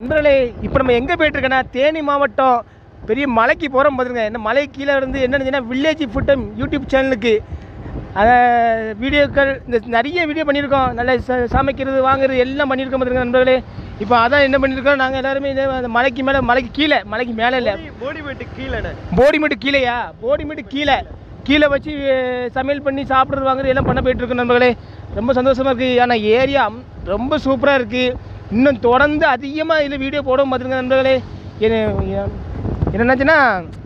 நண்பர்களே, இப்போ நம்ம எங்கே போயிட்டுருக்கோன்னா தேனி மாவட்டம் பெரிய மலைக்கு போகிறோம் பார்த்துருங்க. இந்த மலை கீழே இருந்து என்னென்னு வில்லேஜ் ஃபுட்டம் யூடியூப் சேனலுக்கு அதை வீடியோக்கள் இந்த நிறைய வீடியோ பண்ணியிருக்கோம். நல்லா சமைக்கிறது வாங்குறது எல்லாம் பண்ணியிருக்கோம் பார்த்துருங்க நண்பர்களே. இப்போ அதான் என்ன பண்ணியிருக்கோம், நாங்கள் எல்லாருமே இந்த மலைக்கு மேலே மலைக்கு மேலே இல்லை, போடிமேட்டு கீழேயா, போடிமேட்டு கீழே வச்சு சமையல் பண்ணி சாப்பிட்றது வாங்குறது எல்லாம் பண்ண போயிட்டுருக்கோம் நண்பர்களே. ரொம்ப சந்தோஷமாக இருக்குது. ஆனால் ஏரியா ரொம்ப சூப்பராக இருக்குது. இன்னும் தொடர்ந்து அதிகமாக இதில் வீடியோ போடவும் பார்த்துருங்க நண்பர்களே. என்னென்னாச்சுன்னா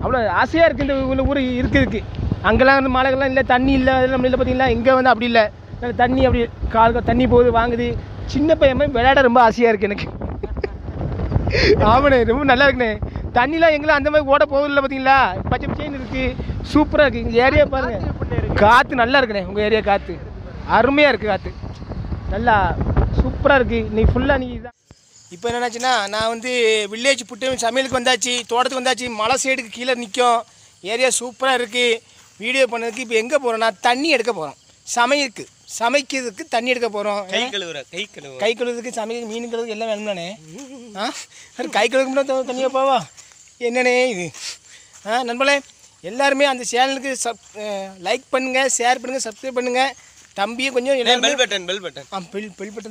அவ்வளோ ஆசையாக இருக்குது இந்த ஊர் இருக்குது. அங்கெல்லாம் வந்து மழைகள்லாம் இல்லை, தண்ணி இல்லை, அதெல்லாம் நம்ம இல்லை பார்த்தீங்களா. இங்கே வந்து அப்படி இல்லை, தண்ணி அப்படி கால் தண்ணி போகுது வாங்குது. சின்ன பையன் விளையாட ரொம்ப ஆசையாக இருக்குது எனக்கு. ஆமாண்ணே, ரொம்ப நல்லா இருக்குண்ணே. தண்ணிலாம் எங்கெல்லாம் அந்த மாதிரி ஓட போகுதில்லை பார்த்தீங்களா. பச்சை பச்சைன்னு இருக்குது, சூப்பராக இருக்குது. இந்த ஏரியா பாருங்கள், காற்று நல்லா இருக்குண்ணே. உங்கள் ஏரியா காற்று அருமையாக இருக்குது, காற்று நல்லா சூப்பராக இருக்குது. இன்றைக்கி ஃபுல்லாக நீங்கள் தான். இப்போ என்னென்னாச்சுன்னா நான் வந்து வில்லேஜ் புட்டு சமையலுக்கு வந்தாச்சு, தோட்டத்துக்கு வந்தாச்சு. மலை சைடுக்கு கீழே நிற்கும். ஏரியா சூப்பராக இருக்குது. வீடியோ பண்ணதுக்கு இப்போ எங்கே போகிறோன்னா தண்ணி எடுக்க போகிறோம். சமைக்கிறதுக்கு தண்ணி எடுக்க போகிறோம். கை கழுவுறதுக்கு சமைக்க மீன் கழுவுறதுக்கு எல்லாம் வேணும்னானே. கை கழுவுக்கு தண்ணியாக போவா என்னண்ணே இது. நண்பர்களே, எல்லாருமே அந்த சேனலுக்கு லைக் பண்ணுங்கள், ஷேர் பண்ணுங்கள், சப்ஸ்கிரைப் பண்ணுங்கள். தம்பியும் கொஞ்சம் பெல் பட்டன்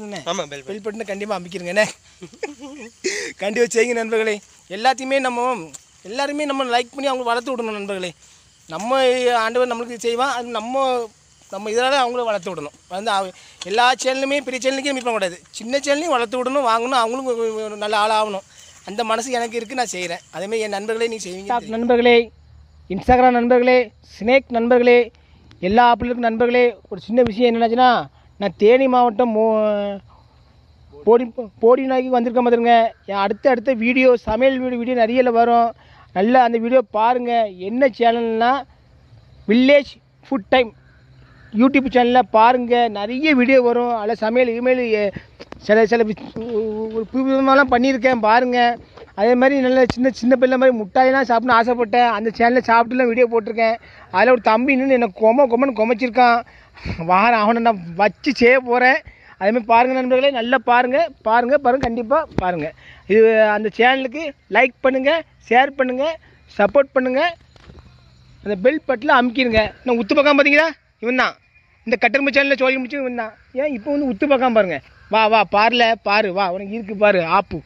தானே. ஆமாம், பெல் பட்டனை கண்டிப்பாக அமைக்கிறேங்கண்ணே. கண்டிப்பாக செய்யுங்க நண்பர்களே. எல்லாத்தையுமே எல்லாருமே நம்ம லைக் பண்ணி அவங்க வளர்த்து விடணும் நண்பர்களே. நம்ம ஆண்டவர் நம்மளுக்கு செய்வான், அது நம்ம இதனால் அவங்கள வளர்த்து விடணும். வந்து எல்லா சேனலுமே பெரிய சேனலுக்கே மீட் பண்ணக்கூடாது, சின்ன சேனலையும் வளர்த்து விடணும், வாங்கணும், அவங்களும் நல்ல ஆளாகணும். அந்த மனசு எனக்கு இருக்குது, நான் செய்கிறேன். அதேமாதிரி என் நண்பர்களே நீங்கள் செய்வீங்க. நண்பர்களே, இன்ஸ்டாகிராம் நண்பர்களே, ஸ்னேக் நண்பர்களே, எல்லா ஆப்பிளுக்கும் நண்பர்களே, ஒரு சின்ன விஷயம் என்னென்னாச்சுன்னா நான் தேனி மாவட்டம் போடி நாய்க்கு வந்திருக்கேன் பார்த்துருங்க. அடுத்த வீடியோ சமையல் வீடியோ நிறைய வரும். நல்லா அந்த வீடியோ பாருங்கள். என்ன சேனல்னால் வில்லேஜ் ஃபுட் டைம் யூடியூப் சேனலில் பாருங்கள். நிறைய வீடியோ வரும். அதில் சமையல் இமெயில் சில புது விதமாலாம் பண்ணியிருக்கேன் பாருங்கள். அதே மாதிரி நல்ல சின்ன பிள்ளை மாதிரி முட்டாயெல்லாம் சாப்பிட்ணுன்னு ஆசைப்பட்டேன். அந்த சேனலில் சாப்பிட்டுலாம் வீடியோ போட்டிருக்கேன். அதில் ஒரு தம்பி இன்னும் என்னை கொம்மன்னு கொமைச்சிருக்கான். அவனை நான் வச்சு செய்ய போகிறேன். அதேமாதிரி பாருங்கள் நண்பர்களே, நல்லா பாருங்கள் கண்டிப்பாக பாருங்கள். இது அந்த சேனலுக்கு லைக் பண்ணுங்கள், ஷேர் பண்ணுங்கள், சப்போர்ட் பண்ணுங்கள். அந்த பெல் பட்டில் அமுக்கிடுங்க. நான் உத்து பக்கம் பார்த்தீங்களா, இவன் தான் இந்த கட்டரும்பு சேனலில் சொல்லி முடிச்சு இவன் தான். ஏன் இப்போ வந்து உத்து பக்கம் பாருங்கள். வா பாரு, வா உனக்கு இருக்குது பாரு ஆப்பு.